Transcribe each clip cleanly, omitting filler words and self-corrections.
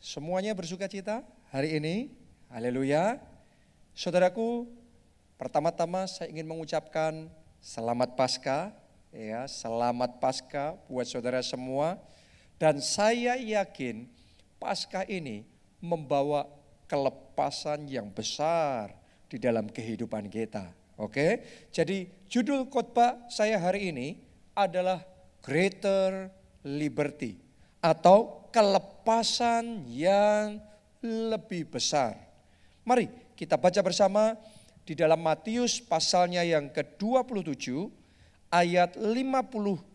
Semuanya bersuka cita hari ini, haleluya. Saudaraku, pertama-tama saya ingin mengucapkan selamat Paskah, ya, selamat Paskah buat saudara semua. Dan saya yakin Paskah ini membawa kelepasan yang besar di dalam kehidupan kita. Oke, jadi judul khotbah saya hari ini adalah Greater Liberty atau kelepasan yang lebih besar. Mari kita baca bersama di dalam Matius pasalnya yang ke-27 ayat 59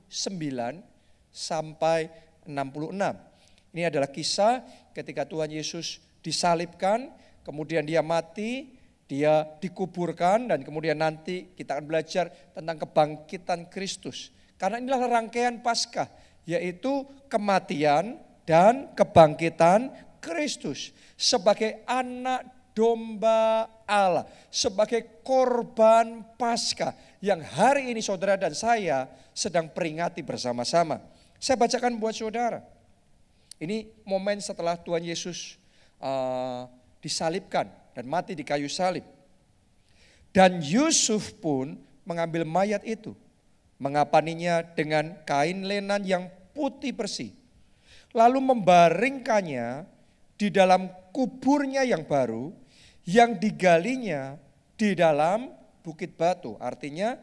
sampai 66. Ini adalah kisah ketika Tuhan Yesus disalibkan, kemudian dia mati, dia dikuburkan, dan kemudian nanti kita akan belajar tentang kebangkitan Kristus. Karena inilah rangkaian Paskah, yaitu kematian dan kebangkitan Kristus sebagai anak domba Allah, sebagai korban Paskah yang hari ini saudara dan saya sedang peringati bersama-sama. Saya bacakan buat saudara. Ini momen setelah Tuhan Yesus disalibkan dan mati di kayu salib. Dan Yusuf pun mengambil mayat itu, mengapaninya dengan kain lenan yang putih bersih, lalu membaringkannya di dalam kuburnya yang baru, yang digalinya di dalam bukit batu. Artinya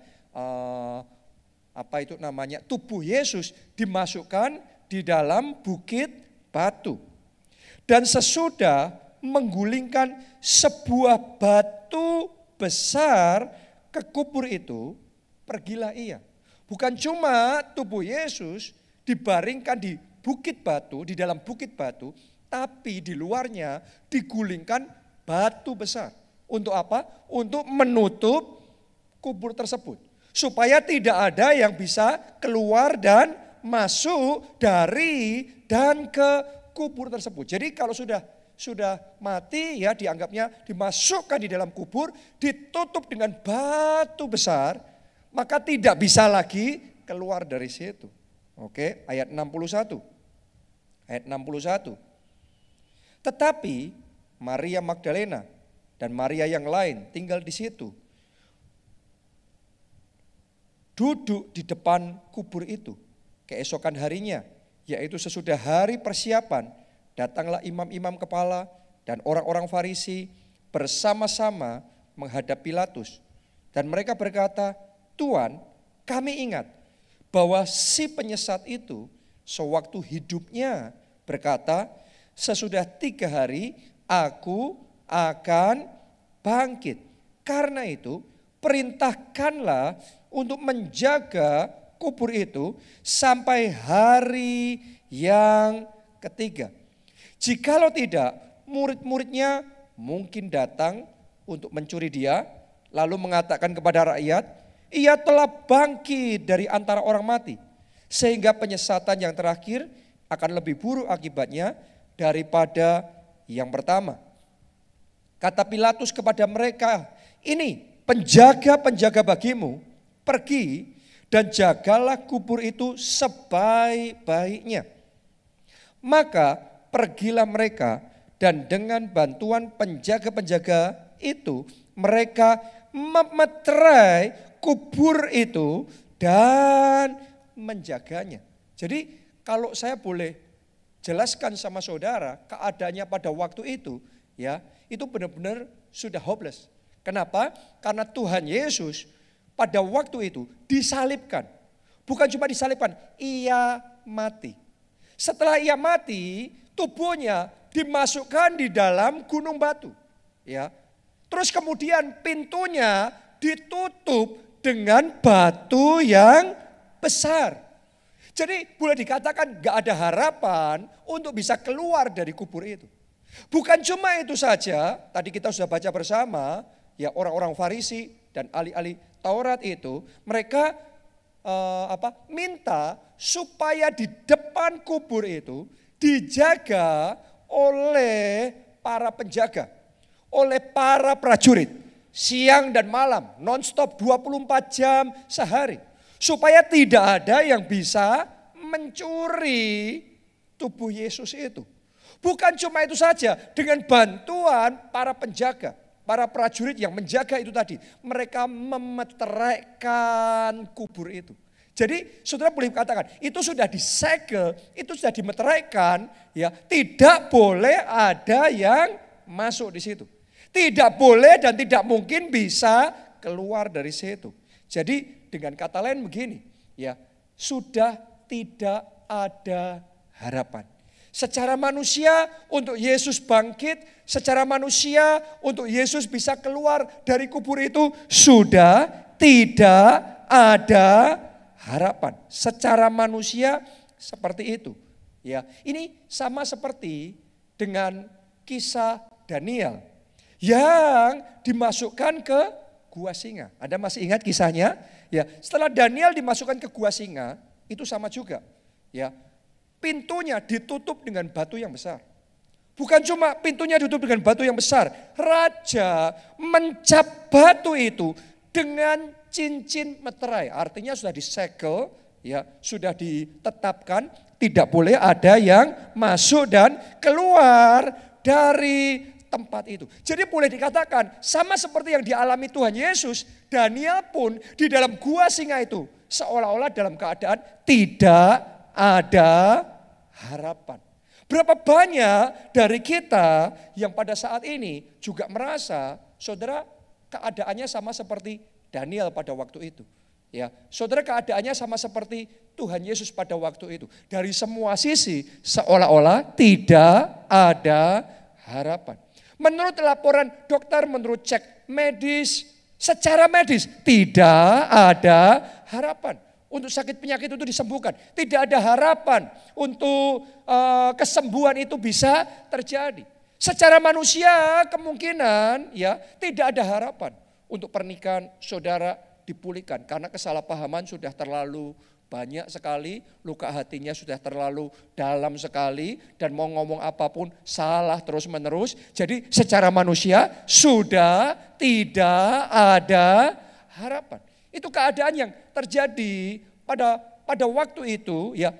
tubuh Yesus dimasukkan di dalam bukit batu. Dan sesudah menggulingkan sebuah batu besar ke kubur itu, pergilah ia. Bukan cuma tubuh Yesus dibaringkan di bukit batu, di dalam bukit batu, tapi di luarnya digulingkan batu besar. Untuk apa? Untuk menutup kubur tersebut. Supaya tidak ada yang bisa keluar dan masuk dari dan ke kubur tersebut. Jadi kalau sudah mati, ya dianggapnya dimasukkan di dalam kubur, ditutup dengan batu besar, maka tidak bisa lagi keluar dari situ. Oke, ayat 61. Ayat 61. Tetapi Maria Magdalena dan Maria yang lain tinggal di situ, duduk di depan kubur itu. Keesokan harinya, yaitu sesudah hari persiapan, datanglah imam-imam kepala dan orang-orang Farisi bersama-sama menghadap Pilatus. Dan mereka berkata, "Tuan, kami ingat bahwa si penyesat itu sewaktu hidupnya berkata, sesudah 3 hari aku akan bangkit. Karena itu perintahkanlah untuk menjaga kubur itu sampai hari yang ketiga. Jikalau tidak, murid-muridnya mungkin datang untuk mencuri dia, lalu mengatakan kepada rakyat, ia telah bangkit dari antara orang mati. Sehingga penyesatan yang terakhir akan lebih buruk akibatnya daripada yang pertama." Kata Pilatus kepada mereka, "Ini penjaga-penjaga bagimu, pergi dan jagalah kubur itu sebaik-baiknya." Maka pergilah mereka, dan dengan bantuan penjaga-penjaga itu mereka memeterai kubur itu dan menjaganya. Jadi kalau saya boleh jelaskan sama saudara keadaannya pada waktu itu, ya, itu benar-benar sudah hopeless. Kenapa? Karena Tuhan Yesus pada waktu itu disalibkan. Bukan cuma disalibkan, ia mati. Setelah ia mati, tubuhnya dimasukkan di dalam gunung batu. Ya. Terus kemudian pintunya ditutup dengan batu yang besar. Jadi boleh dikatakan gak ada harapan untuk bisa keluar dari kubur itu. Bukan cuma itu saja, tadi kita sudah baca bersama, ya orang-orang Farisi dan ahli-ahli Taurat itu, mereka minta supaya di depan kubur itu dijaga oleh para penjaga, oleh para prajurit, siang dan malam, nonstop 24 jam sehari. Supaya tidak ada yang bisa mencuri tubuh Yesus itu. Bukan cuma itu saja, dengan bantuan para penjaga, para prajurit yang menjaga itu tadi, mereka memeteraikan kubur itu. Jadi saudara boleh katakan, itu sudah disegel, itu sudah dimeteraikan, ya, tidak boleh ada yang masuk di situ. Tidak boleh dan tidak mungkin bisa keluar dari situ. Jadi dengan kata lain begini, ya, sudah tidak ada harapan. Secara manusia untuk Yesus bangkit, secara manusia untuk Yesus bisa keluar dari kubur itu sudah tidak ada harapan. Secara manusia seperti itu. Ya, ini sama seperti dengan kisah Daniel yang dimasukkan ke gua singa. Anda masih ingat kisahnya? Ya, setelah Daniel dimasukkan ke gua singa, itu sama juga. Ya, pintunya ditutup dengan batu yang besar. Bukan cuma pintunya ditutup dengan batu yang besar, raja mencap batu itu dengan cincin meterai. Artinya sudah disegel, ya, sudah ditetapkan tidak boleh ada yang masuk dan keluar dari tempat itu. Jadi boleh dikatakan sama seperti yang dialami Tuhan Yesus, Daniel pun di dalam gua singa itu seolah-olah dalam keadaan tidak ada harapan. Berapa banyak dari kita yang pada saat ini juga merasa, saudara, keadaannya sama seperti Daniel pada waktu itu. Ya, saudara, keadaannya sama seperti Tuhan Yesus pada waktu itu. Dari semua sisi seolah-olah tidak ada harapan. Menurut laporan dokter, menurut cek medis, secara medis tidak ada harapan. Untuk sakit penyakit itu disembuhkan. Tidak ada harapan untuk kesembuhan itu bisa terjadi. Secara manusia kemungkinan ya tidak ada harapan untuk pernikahan saudara dipulihkan. Karena kesalahpahaman sudah terlalu banyak sekali, luka hatinya sudah terlalu dalam sekali. Dan mau ngomong apapun salah terus menerus. Jadi secara manusia sudah tidak ada harapan. Itu keadaan yang terjadi pada waktu itu ya.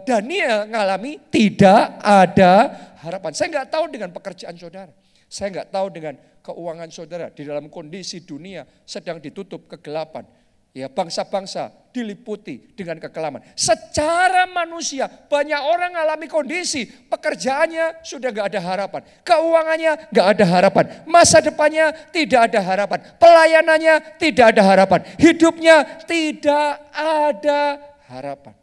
Daniel mengalami tidak ada harapan. Saya nggak tahu dengan pekerjaan saudara. Saya nggak tahu dengan keuangan saudara di dalam kondisi dunia sedang ditutup kegelapan. Ya, bangsa-bangsa diliputi dengan kekelaman. Secara manusia banyak orang mengalami kondisi pekerjaannya sudah gak ada harapan. Keuangannya gak ada harapan. Masa depannya tidak ada harapan. Pelayanannya tidak ada harapan. Hidupnya tidak ada harapan.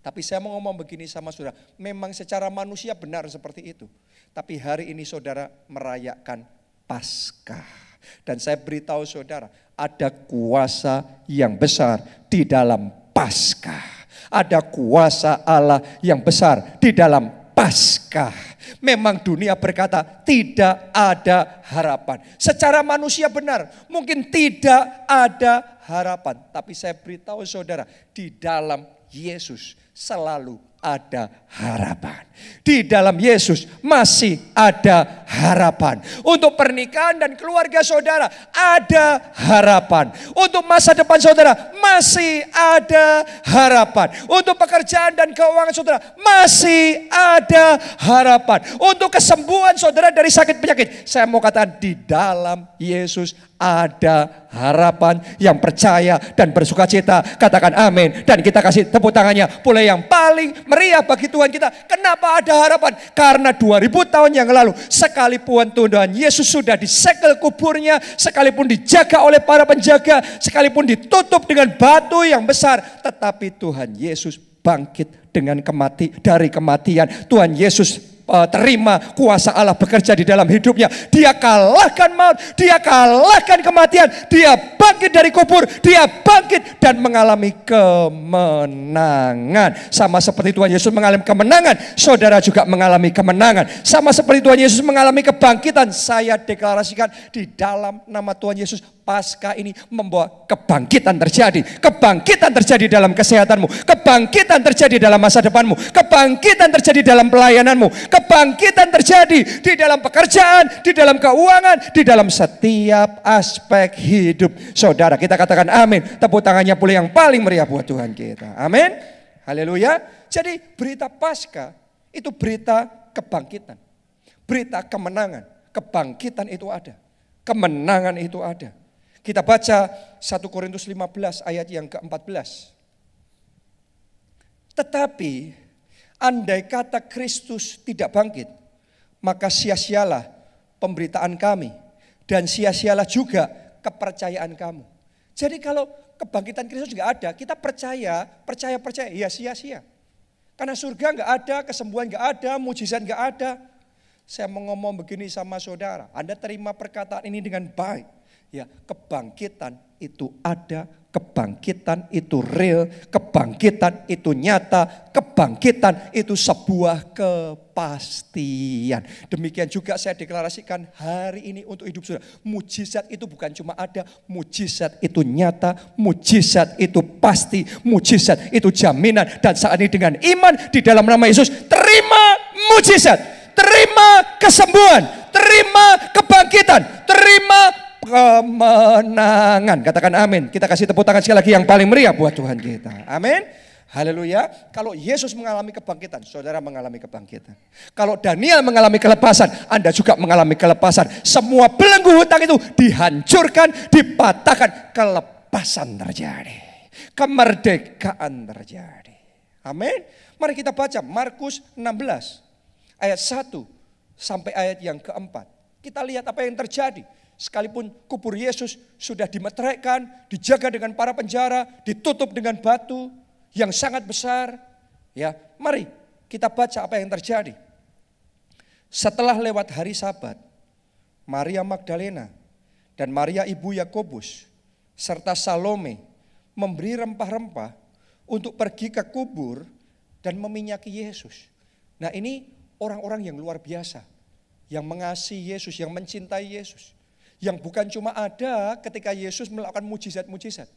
Tapi saya mau ngomong begini sama saudara. Memang secara manusia benar seperti itu. Tapi hari ini saudara merayakan Paskah. Dan saya beritahu saudara, ada kuasa yang besar di dalam Paskah. Ada kuasa Allah yang besar di dalam Paskah. Memang dunia berkata tidak ada harapan. Secara manusia benar, mungkin tidak ada harapan. Tapi saya beritahu saudara, di dalam Yesus selalu ada harapan. Di dalam Yesus masih ada harapan. Untuk pernikahan dan keluarga saudara ada harapan. Untuk masa depan saudara masih ada harapan. Untuk pekerjaan dan keuangan saudara masih ada harapan. Untuk kesembuhan saudara dari sakit penyakit, saya mau katakan di dalam Yesus ada harapan. Yang percaya dan bersuka cita katakan amin. Dan kita kasih tepuk tangannya pula yang paling meriah bagi Tuhan kita. Kenapa ada harapan? Karena 2000 tahun yang lalu sekalipun Tuhan Yesus sudah disegel kuburnya, sekalipun dijaga oleh para penjaga, sekalipun ditutup dengan batu yang besar, tetapi Tuhan Yesus bangkit dari kematian. Tuhan Yesus terima kuasa Allah bekerja di dalam hidupnya. Dia kalahkan maut, dia kalahkan kematian, dia bangkit dari kubur, dia bangkit dan mengalami kemenangan. Sama seperti Tuhan Yesus mengalami kemenangan, saudara juga mengalami kemenangan. Sama seperti Tuhan Yesus mengalami kebangkitan, saya deklarasikan di dalam nama Tuhan Yesus, Paskah ini membawa kebangkitan terjadi. Kebangkitan terjadi dalam kesehatanmu, kebangkitan terjadi dalam masa depanmu, kebangkitan terjadi dalam pelayananmu, kebangkitan terjadi di dalam pekerjaan, di dalam keuangan, di dalam setiap aspek hidup saudara. Kita katakan amin. Tepuk tangannya pula yang paling meriah buat Tuhan kita. Amin. Haleluya. Jadi berita Paskah itu berita kebangkitan. Berita kemenangan, kebangkitan itu ada. Kemenangan itu ada. Kita baca 1 Korintus 15 ayat yang ke-14. Tetapi andai kata Kristus tidak bangkit, maka sia-sialah pemberitaan kami dan sia-sialah juga kepercayaan kamu. Jadi kalau kebangkitan Kristus nggak ada, kita percaya, ya sia-sia. Karena surga nggak ada, kesembuhan nggak ada, mujizat nggak ada. Saya mau ngomong begini sama saudara, Anda terima perkataan ini dengan baik. Ya, kebangkitan itu ada, kebangkitan itu real, kebangkitan itu nyata, kebangkitan itu sebuah kepastian. Demikian juga saya deklarasikan hari ini untuk hidup saudara. Mujizat itu bukan cuma ada, mujizat itu nyata, mujizat itu pasti, mujizat itu jaminan. Dan saat ini dengan iman di dalam nama Yesus, terima mujizat, terima kesembuhan, terima kebangkitan, terima kemenangan. Katakan amin. Kita kasih tepuk tangan sekali lagi yang paling meriah buat Tuhan kita. Amin. Haleluya. Kalau Yesus mengalami kebangkitan, saudara mengalami kebangkitan. Kalau Daniel mengalami kelepasan, Anda juga mengalami kelepasan. Semua belenggu hutang itu dihancurkan, dipatahkan. Kelepasan terjadi. Kemerdekaan terjadi. Amin. Mari kita baca Markus 16 ayat 1 sampai ayat yang keempat. Kita lihat apa yang terjadi. Sekalipun kubur Yesus sudah dimeteraikan, dijaga dengan para penjara, ditutup dengan batu yang sangat besar. Ya, mari kita baca apa yang terjadi. Setelah lewat hari Sabat, Maria Magdalena dan Maria ibu Yakobus serta Salome memberi rempah-rempah untuk pergi ke kubur dan meminyaki Yesus. Nah, ini orang-orang yang luar biasa, yang mengasihi Yesus, yang mencintai Yesus. Yang bukan cuma ada ketika Yesus melakukan mujizat-mujizat.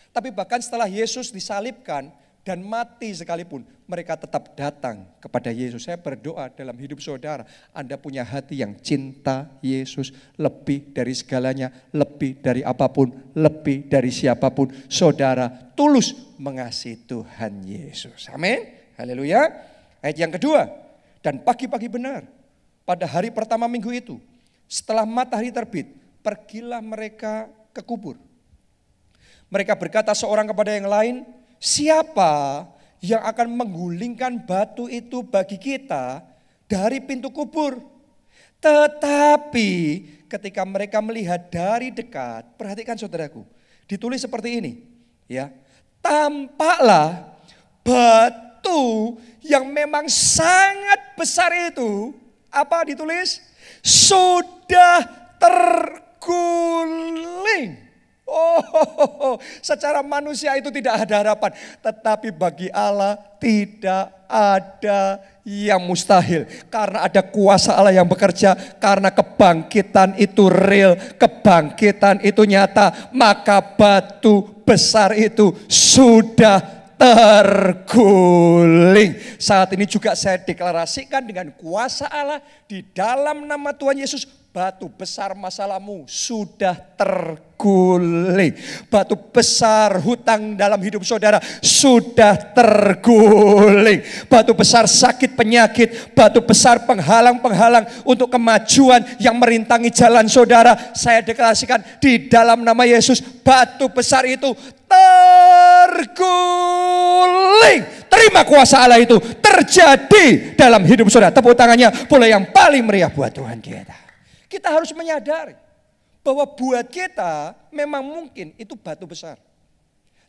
Tapi bahkan setelah Yesus disalibkan dan mati sekalipun, mereka tetap datang kepada Yesus. Saya berdoa dalam hidup saudara, Anda punya hati yang cinta Yesus lebih dari segalanya, lebih dari apapun, lebih dari siapapun. Saudara tulus mengasihi Tuhan Yesus. Amin. Haleluya. Ayat yang kedua, dan pagi-pagi benar, pada hari pertama minggu itu, setelah matahari terbit, pergilah mereka ke kubur. Mereka berkata seorang kepada yang lain, siapa yang akan menggulingkan batu itu bagi kita dari pintu kubur? Tetapi ketika mereka melihat dari dekat, perhatikan saudaraku, ditulis seperti ini, ya. Tampaklah batu yang memang sangat besar itu, apa ditulis? Sudah terguling. Secara manusia itu tidak ada harapan. Tetapi bagi Allah tidak ada yang mustahil. Karena ada kuasa Allah yang bekerja. Karena kebangkitan itu real. Kebangkitan itu nyata. Maka batu besar itu sudah terguling. Saat ini juga saya deklarasikan dengan kuasa Allah di dalam nama Tuhan Yesus, batu besar masalahmu sudah terguling. Batu besar hutang dalam hidup saudara sudah terguling. Batu besar sakit penyakit, batu besar penghalang-penghalang untuk kemajuan yang merintangi jalan saudara, saya deklarasikan di dalam nama Yesus, batu besar itu terguling. Terima kuasa Allah itu terjadi dalam hidup saudara. Tepuk tangannya boleh yang paling meriah buat Tuhan kita. Kita harus menyadari bahwa buat kita memang mungkin itu batu besar.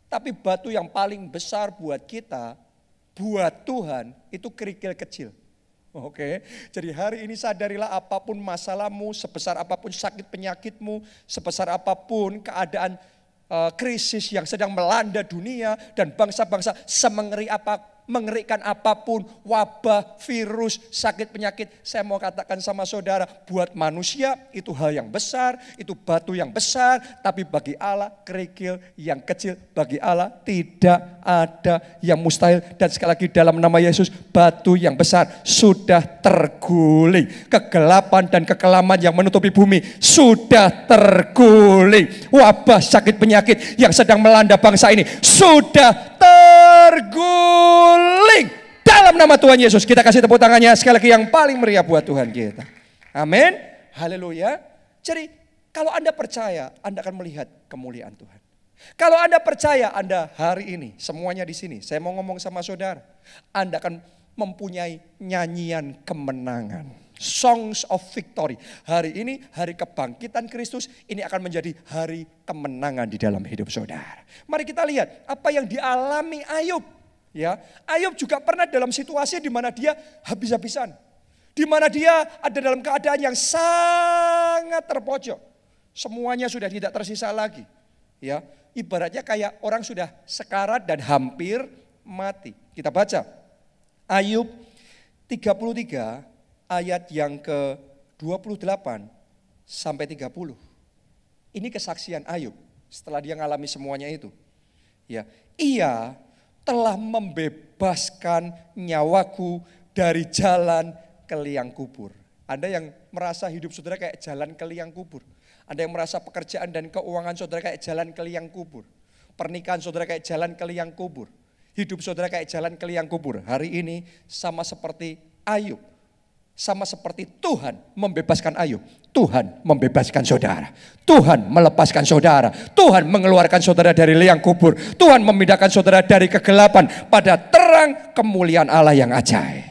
Tapi batu yang paling besar buat kita, buat Tuhan itu kerikil kecil. Oke, jadi hari ini sadarilah apapun masalahmu, sebesar apapun sakit penyakitmu, sebesar apapun keadaan krisis yang sedang melanda dunia dan bangsa-bangsa, mengerikan apapun, wabah, virus, sakit penyakit, saya mau katakan sama saudara, buat manusia itu hal yang besar, itu batu yang besar, tapi bagi Allah kerikil yang kecil, bagi Allah tidak ada yang mustahil. Dan sekali lagi dalam nama Yesus, batu yang besar sudah terguling. Kegelapan dan kekelaman yang menutupi bumi sudah terguling. Wabah, sakit penyakit yang sedang melanda bangsa ini sudah terguling dalam Dalam nama Tuhan Yesus, kita kasih tepuk tangannya sekali lagi yang paling meriah buat Tuhan kita. Amin. Haleluya. Jadi kalau Anda percaya, Anda akan melihat kemuliaan Tuhan. Kalau Anda percaya, Anda hari ini, semuanya di sini, saya mau ngomong sama saudara, Anda akan mempunyai nyanyian kemenangan. Songs of victory. Hari ini hari kebangkitan Kristus, ini akan menjadi hari kemenangan di dalam hidup saudara. Mari kita lihat apa yang dialami Ayub. Ya, Ayub juga pernah dalam situasi di mana dia habis-habisan. Di mana dia ada dalam keadaan yang sangat terpojok. Semuanya sudah tidak tersisa lagi. Ya, ibaratnya kayak orang sudah sekarat dan hampir mati. Kita baca Ayub 33 ayat yang ke-28 sampai 30. Ini kesaksian Ayub setelah dia mengalami semuanya itu. Ya, ia telah membebaskan nyawaku dari jalan ke liang kubur. Anda yang merasa hidup saudara kayak jalan ke liang kubur. Anda yang merasa pekerjaan dan keuangan saudara kayak jalan ke liang kubur. Pernikahan saudara kayak jalan ke liang kubur. Hidup saudara kayak jalan ke liang kubur. Hari ini sama seperti Ayub. Sama seperti Tuhan membebaskan Ayub. Tuhan membebaskan saudara. Tuhan melepaskan saudara. Tuhan mengeluarkan saudara dari liang kubur. Tuhan memindahkan saudara dari kegelapan pada terang kemuliaan Allah yang ajaib.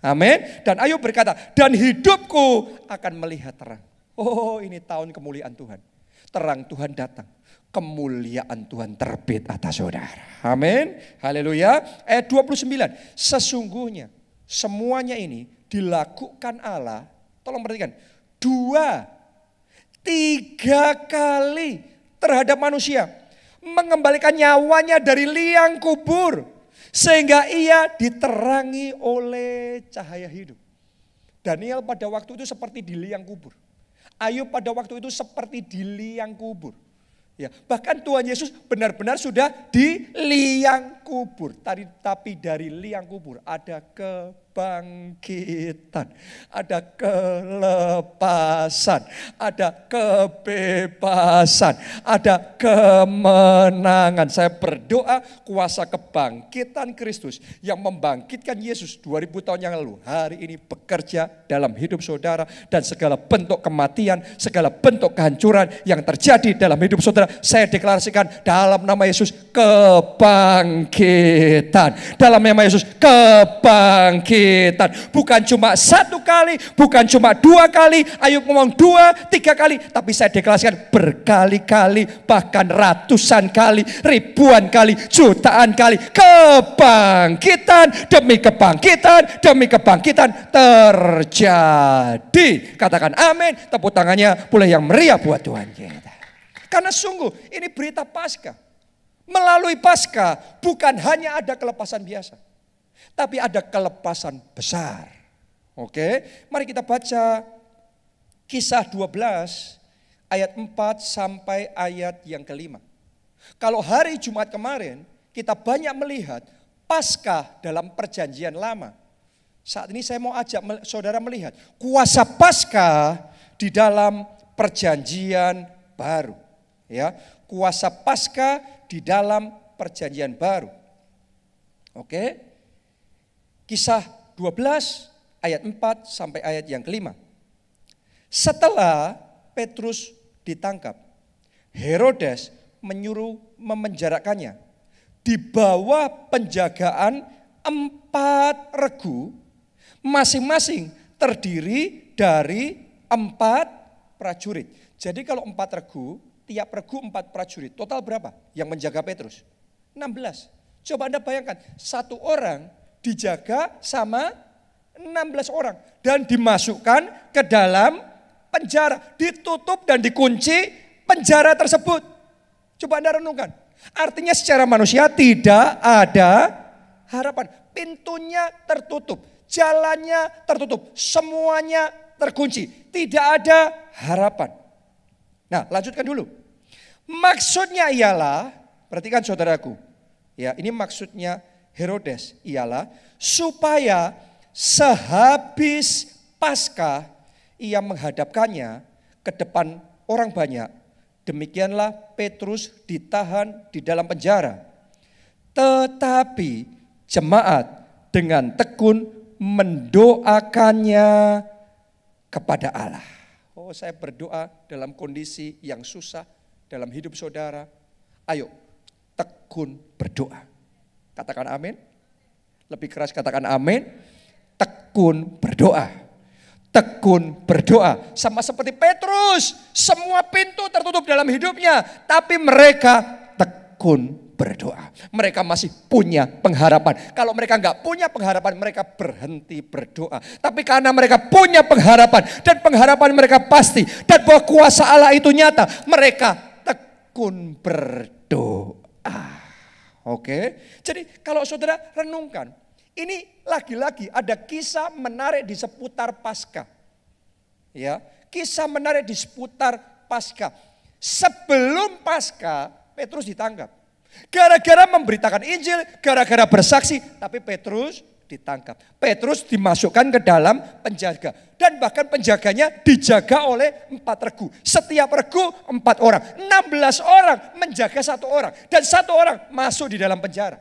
Amin. Dan Ayub berkata, dan hidupku akan melihat terang. Oh, ini tahun kemuliaan Tuhan. Terang Tuhan datang. Kemuliaan Tuhan terbit atas saudara. Amin. Haleluya. Ayat 29. Sesungguhnya semuanya ini dilakukan Allah, tolong perhatikan, 2, 3 kali terhadap manusia. Mengembalikan nyawanya dari liang kubur. Sehingga ia diterangi oleh cahaya hidup. Daniel pada waktu itu seperti di liang kubur. Ayub pada waktu itu seperti di liang kubur. Ya, bahkan Tuhan Yesus benar-benar sudah di liang kubur. Tapi dari liang kubur ada kebangkitan, ada kelepasan, ada kebebasan, ada kemenangan. Saya berdoa kuasa kebangkitan Kristus yang membangkitkan Yesus 2000 tahun yang lalu, hari ini bekerja dalam hidup saudara, dan segala bentuk kematian, segala bentuk kehancuran yang terjadi dalam hidup saudara, saya deklarasikan dalam nama Yesus kebangkitan. Dalam nama Yesus kebangkitan. Bukan cuma 1 kali, bukan cuma 2 kali. Ayub ngomong 2, 3 kali. Tapi saya deklarasikan berkali-kali, bahkan ratusan kali, ribuan kali, jutaan kali. Kebangkitan demi kebangkitan demi kebangkitan terjadi. Katakan amin. Tepuk tangannya boleh yang meriah buat Tuhan kita. Karena sungguh ini berita Paskah. Melalui Paskah bukan hanya ada kelepasan biasa, tapi ada kelepasan besar. Oke, mari kita baca Kisah 12 ayat 4 sampai ayat yang ke-5. Kalau hari Jumat kemarin kita banyak melihat Paskah dalam perjanjian lama. Saat ini saya mau ajak saudara melihat kuasa Paskah di dalam perjanjian baru. Ya, kuasa Paskah di dalam perjanjian baru. Oke. Kisah 12 ayat 4 sampai ayat yang ke-5. Setelah Petrus ditangkap, Herodes menyuruh memenjarakannya di bawah penjagaan 4 regu, masing-masing terdiri dari 4 prajurit. Jadi kalau 4 regu, tiap regu 4 prajurit. Total berapa yang menjaga Petrus? 16. Coba Anda bayangkan, 1 orang dijaga sama 16 orang. Dan dimasukkan ke dalam penjara. Ditutup dan dikunci penjara tersebut. Coba Anda renungkan. Artinya secara manusia tidak ada harapan. Pintunya tertutup. Jalannya tertutup. Semuanya terkunci. Tidak ada harapan. Nah, lanjutkan dulu. Maksudnya ialah, perhatikan saudaraku. Ya, ini maksudnya Herodes ialah supaya sehabis Paskah ia menghadapkannya ke depan orang banyak. Demikianlah Petrus ditahan di dalam penjara. Tetapi jemaat dengan tekun mendoakannya kepada Allah. Oh, saya berdoa dalam kondisi yang susah dalam hidup saudara. Ayo, tekun berdoa. Katakan amin. Lebih keras katakan amin. Tekun berdoa. Tekun berdoa. Sama seperti Petrus, semua pintu tertutup dalam hidupnya, tapi mereka tekun berdoa. Mereka masih punya pengharapan. Kalau mereka nggak punya pengharapan, mereka berhenti berdoa. Tapi karena mereka punya pengharapan, dan pengharapan mereka pasti, dan bahwa kuasa Allah itu nyata, mereka tekun berdoa. Oke, jadi kalau saudara renungkan, ini lagi-lagi ada kisah menarik di seputar Paskah. Ya, kisah menarik di seputar Paskah. Sebelum Paskah, Petrus ditangkap. Gara-gara memberitakan Injil, gara-gara bersaksi, tapi Petrus ditangkap. Petrus dimasukkan ke dalam penjaga. Dan bahkan penjaganya dijaga oleh 4 regu. Setiap regu 4 orang. 16 orang menjaga 1 orang. Dan 1 orang masuk di dalam penjara.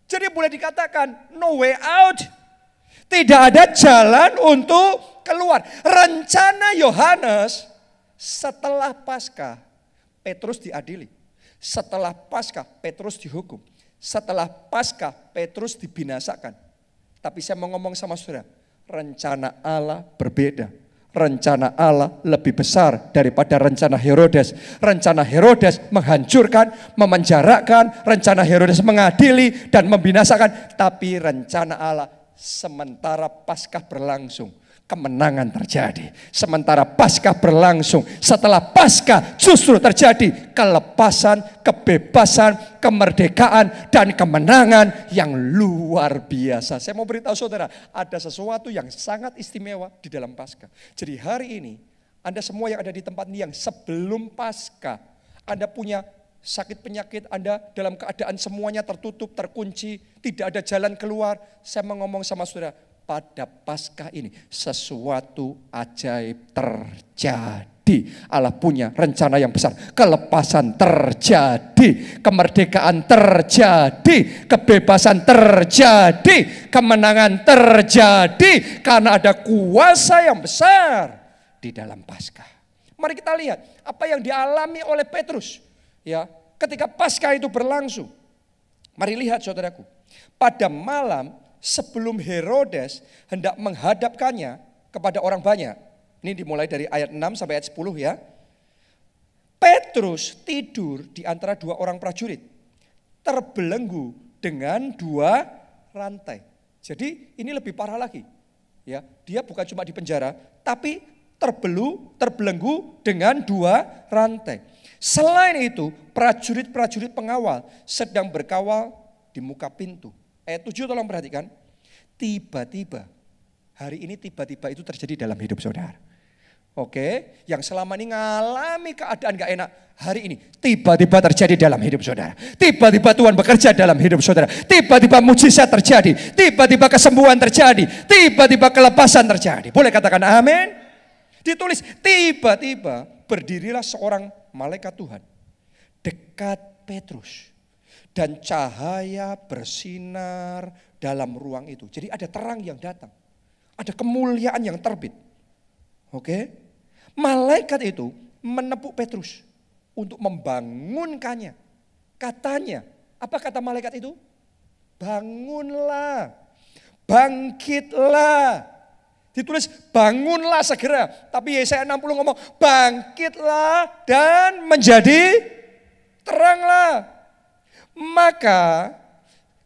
Jadi boleh dikatakan no way out. Tidak ada jalan untuk keluar. Rencana Yohanes setelah Paskah, Petrus diadili. Setelah Paskah, Petrus dihukum. Setelah Paskah, Petrus dibinasakan. Tapi saya mau ngomong sama saudara, rencana Allah berbeda. Rencana Allah lebih besar daripada rencana Herodes. Rencana Herodes menghancurkan, memenjarakan. Rencana Herodes mengadili dan membinasakan. Tapi rencana Allah sementara Paskah berlangsung, kemenangan terjadi. Sementara Paskah berlangsung, setelah Paskah justru terjadi kelepasan, kebebasan, kemerdekaan, dan kemenangan yang luar biasa. Saya mau beritahu saudara, ada sesuatu yang sangat istimewa di dalam Paskah. Jadi hari ini, Anda semua yang ada di tempat ini yang sebelum Paskah, Anda punya sakit penyakit, Anda dalam keadaan semuanya tertutup, terkunci, tidak ada jalan keluar. Saya mau ngomong sama saudara, pada Paskah ini sesuatu ajaib terjadi. Allah punya rencana yang besar. Kelepasan terjadi, kemerdekaan terjadi, kebebasan terjadi, kemenangan terjadi karena ada kuasa yang besar di dalam Paskah. Mari kita lihat apa yang dialami oleh Petrus ya, ketika Paskah itu berlangsung. Mari lihat saudaraku. Pada malam sebelum Herodes hendak menghadapkannya kepada orang banyak. Ini dimulai dari ayat 6 sampai ayat 10 ya. Petrus tidur di antara 2 orang prajurit, terbelenggu dengan 2 rantai. Jadi ini lebih parah lagi. Ya, dia bukan cuma di penjara, tapi terbelenggu dengan 2 rantai. Selain itu, prajurit-prajurit pengawal sedang berkawal di muka pintu. Ayat 7 tolong perhatikan. Tiba-tiba, hari ini tiba-tiba itu terjadi dalam hidup saudara. Oke, yang selama ini ngalami keadaan gak enak, hari ini tiba-tiba terjadi dalam hidup saudara. Tiba-tiba Tuhan bekerja dalam hidup saudara. Tiba-tiba mujizat terjadi, tiba-tiba kesembuhan terjadi, tiba-tiba kelepasan terjadi. Boleh katakan amin? Ditulis, tiba-tiba berdirilah seorang malaikat Tuhan dekat Petrus. Dan cahaya bersinar dalam ruang itu. Jadi ada terang yang datang. Ada kemuliaan yang terbit. Oke. Malaikat itu menepuk Petrus untuk membangunkannya. Katanya, apa kata malaikat itu? Bangunlah, bangkitlah. Ditulis bangunlah segera. Tapi Yesaya 60 ngomong bangkitlah dan menjadi teranglah. Maka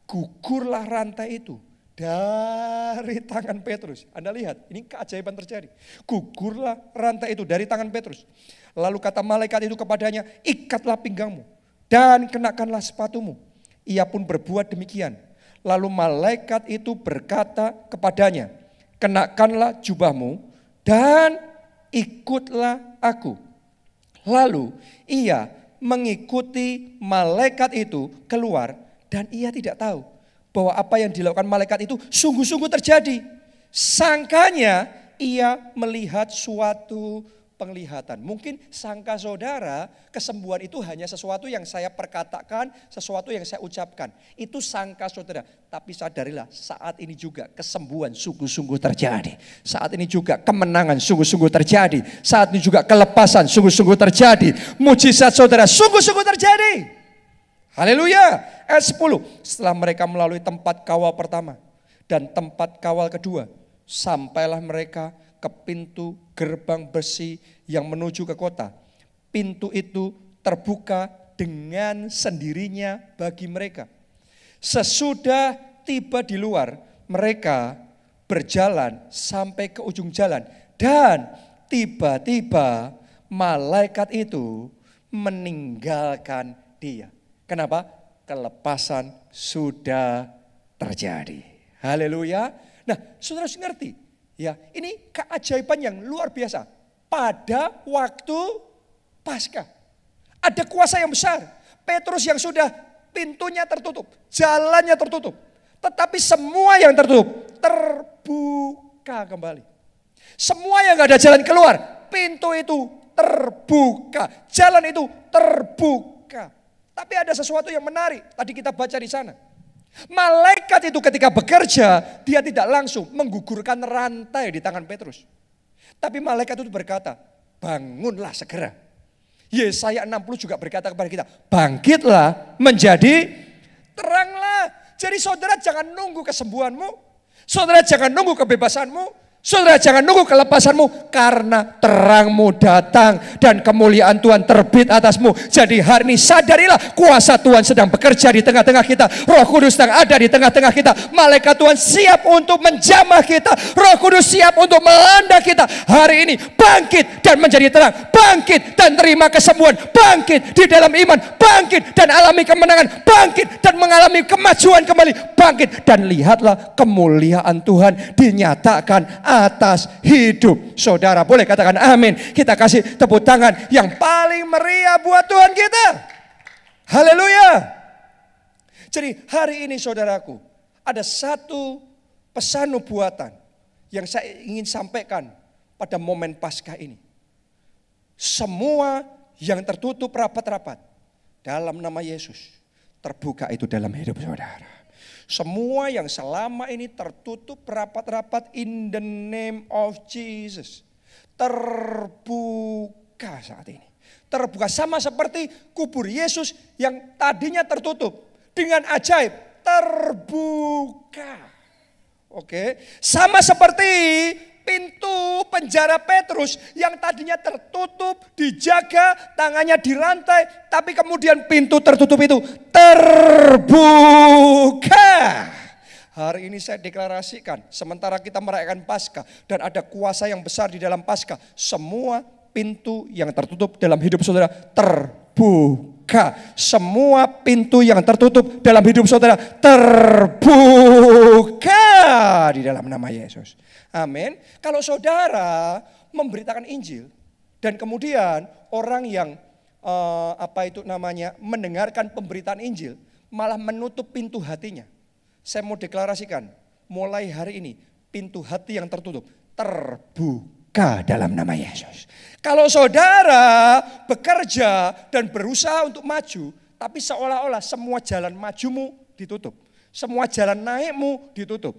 gugurlah rantai itu dari tangan Petrus. Anda lihat, ini keajaiban terjadi. Gugurlah rantai itu dari tangan Petrus. Lalu kata malaikat itu kepadanya, ikatlah pinggangmu dan kenakanlah sepatumu. Ia pun berbuat demikian. Lalu malaikat itu berkata kepadanya, kenakanlah jubahmu dan ikutlah aku. Lalu ia mengikuti malaikat itu keluar dan ia tidak tahu bahwa apa yang dilakukan malaikat itu sungguh-sungguh terjadi. Sangkanya ia melihat suatu penglihatan. Mungkin sangka saudara kesembuhan itu hanya sesuatu yang saya perkatakan, sesuatu yang saya ucapkan. Itu sangka saudara. Tapi sadarilah saat ini juga kesembuhan sungguh-sungguh terjadi. Saat ini juga kemenangan sungguh-sungguh terjadi. Saat ini juga kelepasan sungguh-sungguh terjadi. Mujizat saudara sungguh-sungguh terjadi. Haleluya. Ayat 10. Setelah mereka melalui tempat kawal pertama dan tempat kawal kedua, sampailah mereka ke pintu gerbang besi yang menuju ke kota. Pintu itu terbuka dengan sendirinya bagi mereka. Sesudah tiba di luar, mereka berjalan sampai ke ujung jalan. Dan tiba-tiba malaikat itu meninggalkan dia. Kenapa? Kelepasan sudah terjadi. Haleluya. Nah, saudara harus ngerti. Ya, ini keajaiban yang luar biasa. Pada waktu Paskah. Ada kuasa yang besar. Petrus yang sudah pintunya tertutup, jalannya tertutup. Tetapi semua yang tertutup terbuka kembali. Semua yang gak ada jalan keluar, pintu itu terbuka. Jalan itu terbuka. Tapi ada sesuatu yang menarik. Tadi kita baca di sana. Malaikat itu ketika bekerja, dia tidak langsung menggugurkan rantai di tangan Petrus. Tapi malaikat itu berkata, bangunlah segera. Yesaya 60 juga berkata kepada kita, bangkitlah menjadi teranglah. Jadi saudara jangan nunggu kesembuhanmu, saudara jangan nunggu kebebasanmu, saudara jangan nunggu kelepasanmu, karena terangmu datang dan kemuliaan Tuhan terbit atasmu. Jadi hari ini sadarilah kuasa Tuhan sedang bekerja di tengah-tengah kita. Roh Kudus sedang ada di tengah-tengah kita. Malaikat Tuhan siap untuk menjamah kita. Roh Kudus siap untuk melanda kita. Hari ini bangkit dan menjadi terang. Bangkit dan terima kesembuhan. Bangkit di dalam iman. Bangkit dan alami kemenangan. Bangkit dan mengalami kemajuan kembali. Bangkit dan lihatlah kemuliaan Tuhan dinyatakan atas hidup saudara. Boleh katakan amin. Kita kasih tepuk tangan yang paling meriah buat Tuhan kita. Haleluya. Jadi hari ini saudaraku, ada satu pesan nubuatan yang saya ingin sampaikan pada momen Paskah ini. Semua yang tertutup rapat-rapat dalam nama Yesus terbuka itu dalam hidup saudara. Semua yang selama ini tertutup rapat-rapat in the name of Jesus terbuka saat ini. Terbuka sama seperti kubur Yesus yang tadinya tertutup, dengan ajaib terbuka. Oke, sama seperti pintu penjara Petrus yang tadinya tertutup, dijaga, tangannya dirantai, tapi kemudian pintu tertutup itu terbuka. Hari ini saya deklarasikan, sementara kita merayakan Paskah dan ada kuasa yang besar di dalam Paskah, semua pintu yang tertutup dalam hidup saudara terbuka. Semua pintu yang tertutup dalam hidup saudara terbuka di dalam nama Yesus. Amin. Kalau saudara memberitakan Injil dan kemudian orang yang mendengarkan pemberitaan Injil malah menutup pintu hatinya. Saya mau deklarasikan, mulai hari ini pintu hati yang tertutup terbuka dalam nama Yesus. Kalau saudara bekerja dan berusaha untuk maju, tapi seolah-olah semua jalan majumu ditutup, semua jalan naikmu ditutup.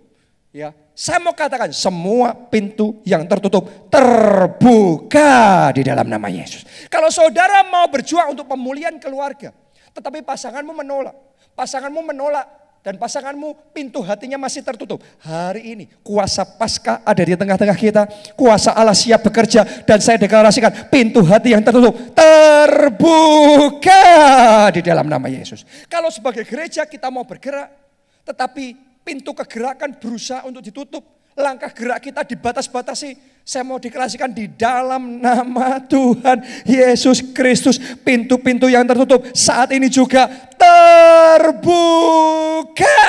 Ya, saya mau katakan semua pintu yang tertutup terbuka di dalam nama Yesus. Kalau saudara mau berjuang untuk pemulihan keluarga, tetapi pasanganmu menolak dan pasanganmu pintu hatinya masih tertutup. Hari ini kuasa Paskah ada di tengah-tengah kita. Kuasa Allah siap bekerja dan saya deklarasikan pintu hati yang tertutup terbuka di dalam nama Yesus. Kalau sebagai gereja kita mau bergerak, tetapi pintu kegerakan berusaha untuk ditutup, langkah gerak kita dibatas-batasi. Saya mau deklarasikan di dalam nama Tuhan Yesus Kristus, pintu-pintu yang tertutup saat ini juga terbuka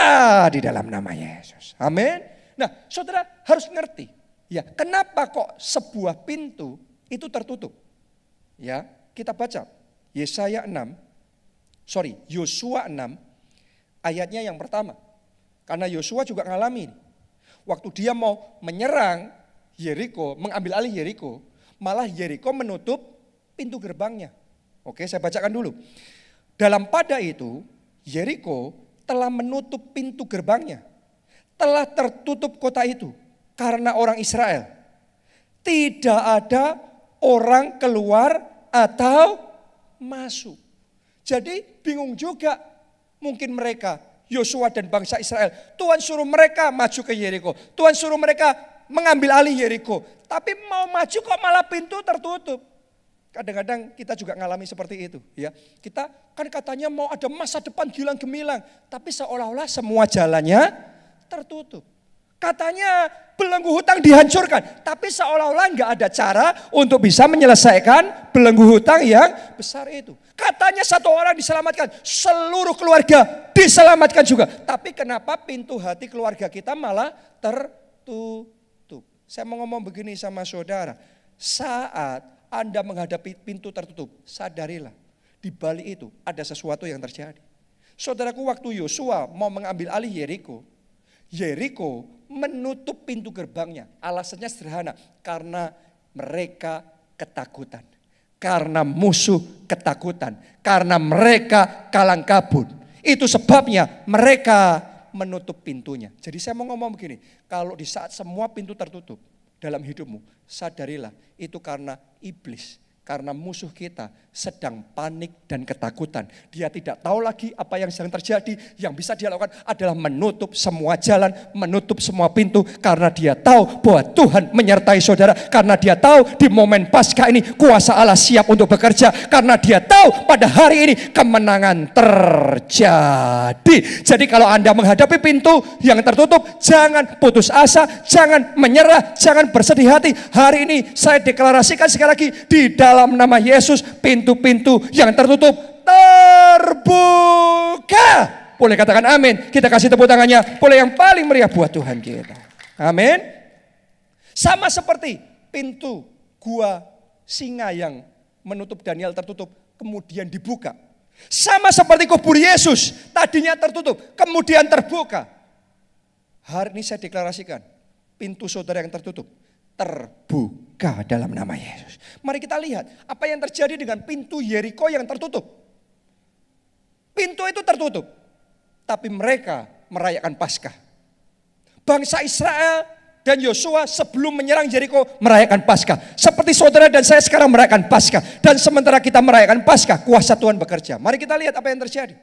di dalam nama Yesus. Amin. Nah, saudara harus ngerti, ya, kenapa kok sebuah pintu itu tertutup? Ya, kita baca Yosua 6 ayatnya yang pertama. Karena Yosua juga ngalami. Waktu dia mau menyerang Yeriko, mengambil alih Yeriko, malah Yeriko menutup pintu gerbangnya. Oke, saya bacakan dulu. Dalam pada itu, Yeriko telah menutup pintu gerbangnya. Telah tertutup kota itu karena orang Israel. Tidak ada orang keluar atau masuk. Jadi bingung juga mungkin mereka, Yosua dan bangsa Israel. Tuhan suruh mereka maju ke Yeriko. Tuhan suruh mereka mengambil alih Yeriko. Tapi mau maju kok malah pintu tertutup. Kadang-kadang kita juga ngalami seperti itu, ya. Kita kan katanya mau ada masa depan gilang gemilang, tapi seolah-olah semua jalannya tertutup. Katanya belenggu hutang dihancurkan, tapi seolah-olah nggak ada cara untuk bisa menyelesaikan belenggu hutang yang besar itu. Katanya satu orang diselamatkan, seluruh keluarga diselamatkan juga. Tapi kenapa pintu hati keluarga kita malah tertutup? Saya mau ngomong begini sama saudara, saat Anda menghadapi pintu tertutup, sadarilah di balik itu ada sesuatu yang terjadi. Saudaraku, waktu Yosua mau mengambil alih Yeriko, Yeriko menutup pintu gerbangnya. Alasannya sederhana, karena mereka ketakutan. Karena musuh ketakutan. Karena mereka kalang kabut. Itu sebabnya mereka menutup pintunya. Jadi saya mau ngomong begini, kalau di saat semua pintu tertutup dalam hidupmu, sadarilah itu karena iblis. Karena musuh kita sedang panik dan ketakutan. Dia tidak tahu lagi apa yang sedang terjadi. Yang bisa dia lakukan adalah menutup semua jalan, menutup semua pintu. Karena dia tahu bahwa Tuhan menyertai saudara. Karena dia tahu di momen Paskah ini kuasa Allah siap untuk bekerja. Karena dia tahu pada hari ini kemenangan terjadi. Jadi kalau Anda menghadapi pintu yang tertutup, jangan putus asa, jangan menyerah, jangan bersedih hati. Hari ini saya deklarasikan sekali lagi, di dalam nama Yesus, pintu-pintu yang tertutup terbuka. Boleh katakan amin. Kita kasih tepuk tangannya. Boleh yang paling meriah buat Tuhan kita. Amin. Sama seperti pintu gua singa yang menutup Daniel tertutup, kemudian dibuka. Sama seperti kubur Yesus, tadinya tertutup, kemudian terbuka. Hari ini saya deklarasikan, pintu saudara yang tertutup terbuka dalam nama Yesus. Mari kita lihat apa yang terjadi dengan pintu Yeriko yang tertutup. Pintu itu tertutup, tapi mereka merayakan Paskah. Bangsa Israel dan Yosua sebelum menyerang Yeriko merayakan Paskah. Seperti saudara dan saya sekarang merayakan Paskah. Dan sementara kita merayakan Paskah, kuasa Tuhan bekerja. Mari kita lihat apa yang terjadi.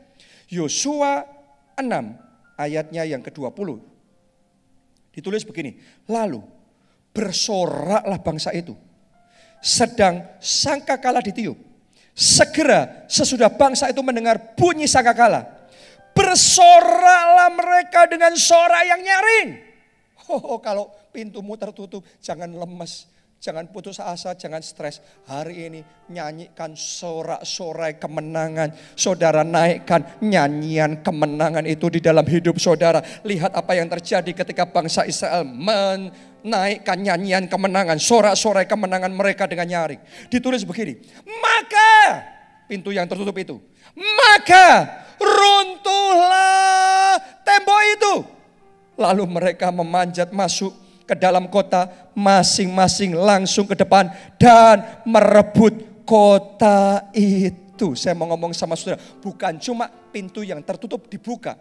Yosua 6 ayatnya yang ke-20. Ditulis begini, lalu bersoraklah bangsa itu, sedang sangkakala ditiup. Segera sesudah bangsa itu mendengar bunyi sangkakala, bersoraklah mereka dengan sorak yang nyaring. Kalau pintumu tertutup, jangan lemes, jangan putus asa, jangan stres. Hari ini nyanyikan sorak-sorai kemenangan. Saudara naikkan nyanyian kemenangan itu di dalam hidup saudara. Lihat apa yang terjadi ketika bangsa Israel menaikkan nyanyian kemenangan, sorak-sorai kemenangan mereka dengan nyaring. Ditulis begini, maka pintu yang tertutup itu, maka runtuhlah tembok itu. Lalu mereka memanjat masuk ke dalam kota, masing-masing langsung ke depan dan merebut kota itu. Saya mau ngomong sama saudara, bukan cuma pintu yang tertutup dibuka.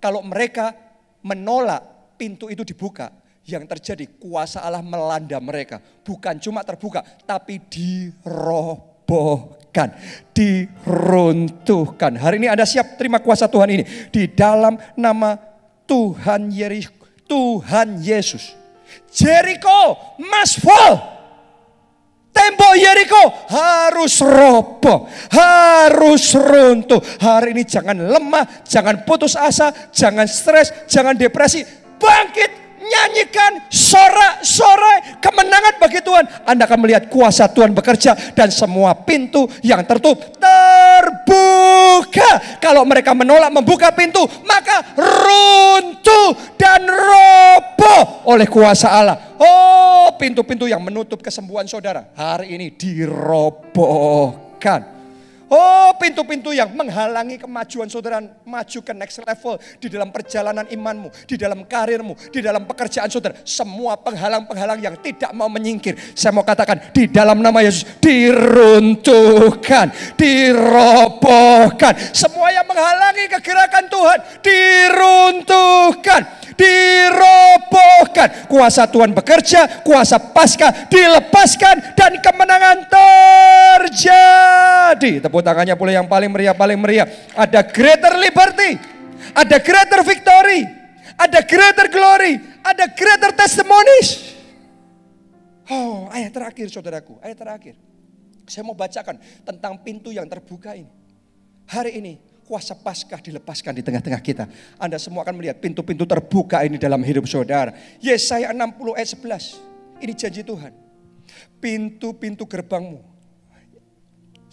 Kalau mereka menolak pintu itu dibuka, yang terjadi kuasa Allah melanda mereka. Bukan cuma terbuka, tapi dirobohkan, diruntuhkan. Hari ini Anda siap terima kuasa Tuhan ini? Di dalam nama Tuhan Yesus, Jericho must fall. Tembok Yeriko harus roboh, harus runtuh. Hari ini jangan lemah, jangan putus asa, jangan stres, jangan depresi. Bangkit, nyanyikan sorak-sorai kemenangan bagi Tuhan. Anda akan melihat kuasa Tuhan bekerja dan semua pintu yang tertutup terbuka. Kalau mereka menolak membuka pintu, maka runtuh dan roboh oleh kuasa Allah. Oh, pintu-pintu yang menutup kesembuhan saudara hari ini dirobohkan. Oh, pintu-pintu yang menghalangi kemajuan saudara maju ke next level di dalam perjalanan imanmu, di dalam karirmu, di dalam pekerjaan saudara. Semua penghalang-penghalang yang tidak mau menyingkir, saya mau katakan di dalam nama Yesus diruntuhkan, dirobohkan. Semua yang menghalangi kegerakan Tuhan diruntuhkan, dirobohkan. Kuasa Tuhan bekerja, kuasa Paskah dilepaskan dan kemenangan terjadi. Tepuk tangannya pula yang paling meriah, paling meriah. Ada greater liberty, ada greater victory, ada greater glory, ada greater testimonies. Oh, ayat terakhir saudaraku, ayat terakhir. Saya mau bacakan tentang pintu yang terbuka ini. Hari ini kuasa Paskah dilepaskan di tengah-tengah kita. Anda semua akan melihat pintu-pintu terbuka ini dalam hidup saudara. Yesaya 60 ayat 11. Ini janji Tuhan. Pintu-pintu gerbangmu.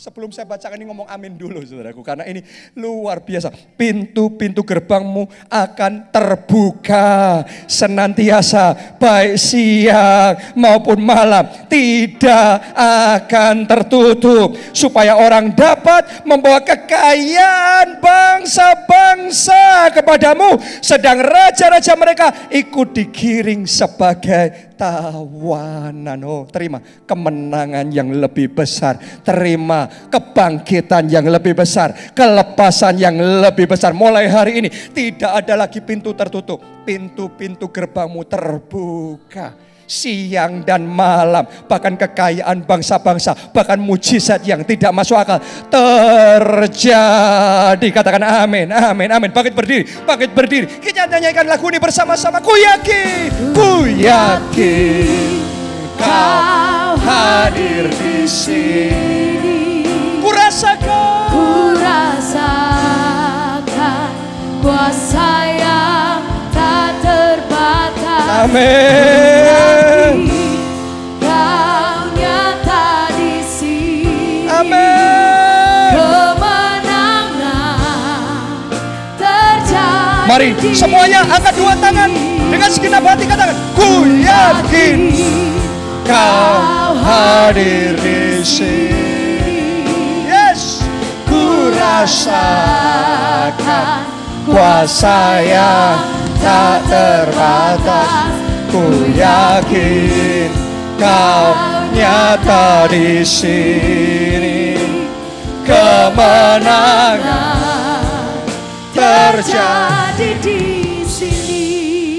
Sebelum saya bacakan ini ngomong amin dulu saudaraku. Karena ini luar biasa. Pintu-pintu gerbangmu akan terbuka senantiasa. Baik siang maupun malam. Tidak akan tertutup. Supaya orang dapat membawa kekayaan bangsa-bangsa kepadamu. Sedang raja-raja mereka ikut digiring sebagai tawanan. Oh, terima kemenangan yang lebih besar. Terima kebangkitan yang lebih besar. Kelepasan yang lebih besar. Mulai hari ini tidak ada lagi pintu tertutup. Pintu-pintu gerbangmu terbuka. Siang dan malam. Bahkan kekayaan bangsa-bangsa. Bahkan mujizat yang tidak masuk akal terjadi. Katakan amin, amin, amin. Bangkit berdiri, bangkit berdiri. Kita nyanyikan lagu ini bersama-sama. Ku yakin Kau hadir di sini. Ku rasakan kuasa yang tak terbatas. Amin. Kau nyata di sini. Amin. Kemenangan terjadi. Mari semuanya angkat dua tangan dengan segenap hati katakan, ku yakin Kau hadir di sini. Yes, ku rasakan kuasa yang tak terbatas. Ku yakin Kau nyata di sini. Kemenangan terjadi di sini.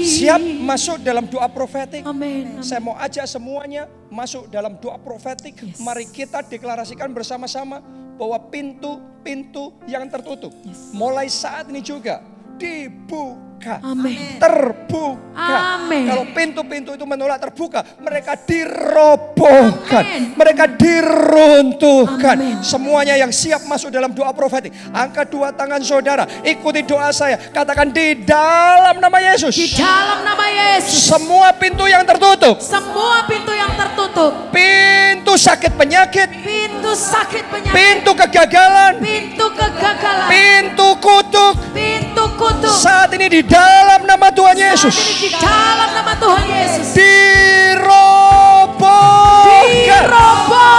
Siap masuk dalam doa profetik? Amin. Saya mau ajak semuanya masuk dalam doa profetik. Yes. Mari kita deklarasikan bersama-sama bahwa pintu-pintu yang tertutup mulai saat ini juga dibuka. Amin. Terbuka. Amin. Kalau pintu-pintu itu menolak terbuka, mereka dirobohkan. Amin. Mereka diruntuhkan. Amin. Semuanya yang siap masuk dalam doa profetik, angkat dua tangan saudara, ikuti doa saya. Katakan di dalam nama Yesus. Di dalam nama Yesus. Semua pintu yang tertutup. Semua pintu yang tertutup. Pintu sakit penyakit. Pintu sakit penyakit. Pintu kegagalan. Pintu kegagalan. Pintu kutuk. Pintu kutuk. Saat ini di dalam nama Tuhan Yesus. Saat ini di dalam nama Tuhan Yesus. Dirobohkan.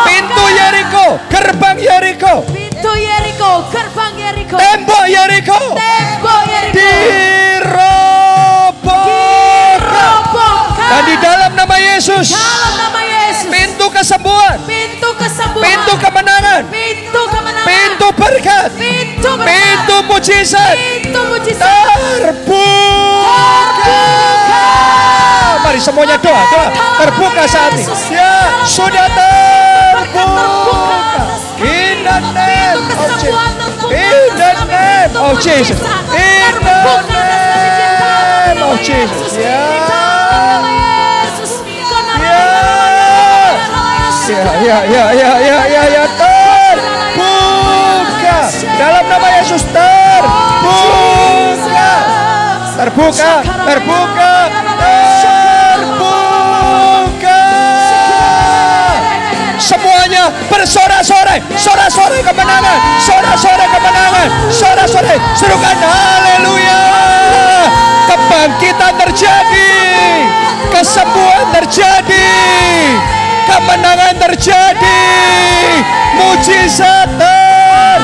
Pintu Yeriko, gerbang Yeriko. Pintu Yeriko, gerbang Yeriko. Tembok Yeriko. Tembok Yeriko. Dirobohkan. Dan di dalam nama Yesus. Dalam nama Yesus. Pintu kesembuhan. Pintu kesembuhan. Pintu kemenangan. Pintu kemenangan. Pintu berkat. Pintu berkat. Pintu mujizat. Pintu mujizat. Terbuka. Mari semuanya doa. Terbuka saat ini. Ya, sudah terbuka. In the name of Jesus. In the name of Jesus. In the name of Jesus. Ya. Ya. Terbuka. Dalam nama Yesus terbuka. Terbuka. Semuanya bersorak-sorai, sorak-sorai kemenangan, sorak-sorai kemenangan, sorak-sorai serukan haleluya. Kebangkitan terjadi, kesembuhan terjadi, kemenangan terjadi, mujizat terjadi.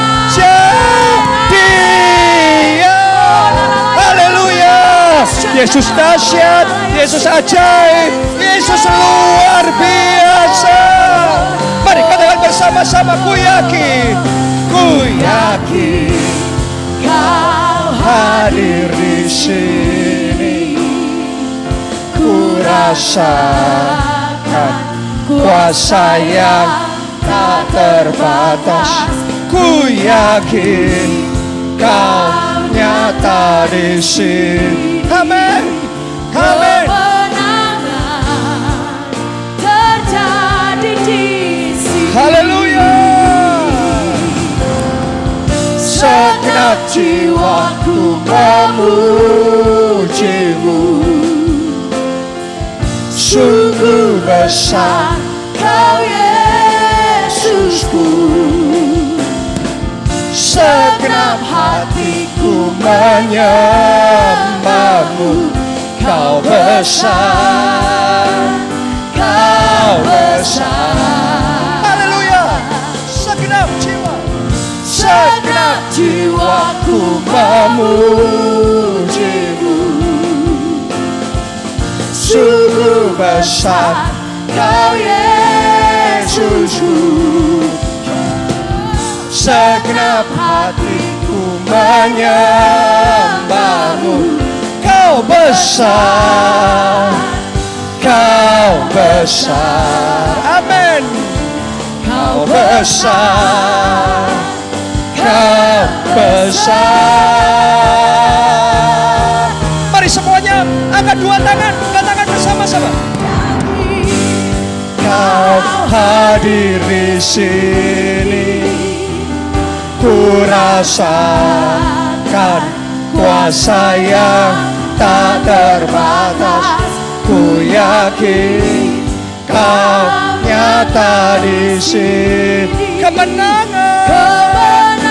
Yesus dahsyat, Yesus ajaib, Yesus luar biasa. Mari katakan bersama-sama, ku yakin Kau hadir di sini. Ku rasakan kuasa yang tak terbatas. Ku yakin Kau nyata di sini. Amin. Amin. Kemenangan terjadi di sini. Haleluya. Segenap jiwaku memuji-Mu. Sungguh besar Kau Yesusku. Segenap hatiku menyembah-Mu. Kau besar, Kau besar. Haleluya. Segenap jiwaku memuji-Mu. Sungguh besar Kau Yesusku. Segenap hatiku menyembah-Mu. Kau besar, Kau besar. Amin. Kau besar, Kau besar. Mari semuanya angkat dua tangan, katakan bersama-sama. Kau hadir di sini. Ku rasakan kuasa yang tak terbatas. Ku yakin Kau nyata di sini. Kemenangan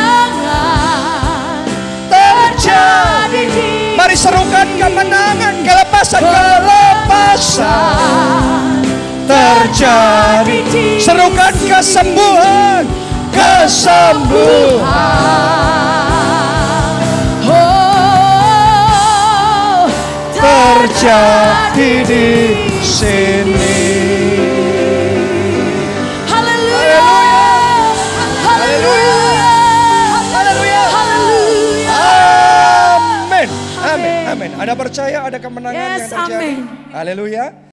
terjadi. Mari serukan kemenangan, kelepasan terjadi. Serukan kesembuhan. Terjadi di sini. Haleluya. Haleluya. Haleluya. Haleluya. Amin. Amin. Amin. Ada percaya ada kemenangan yang terjadi. Amin. Haleluya.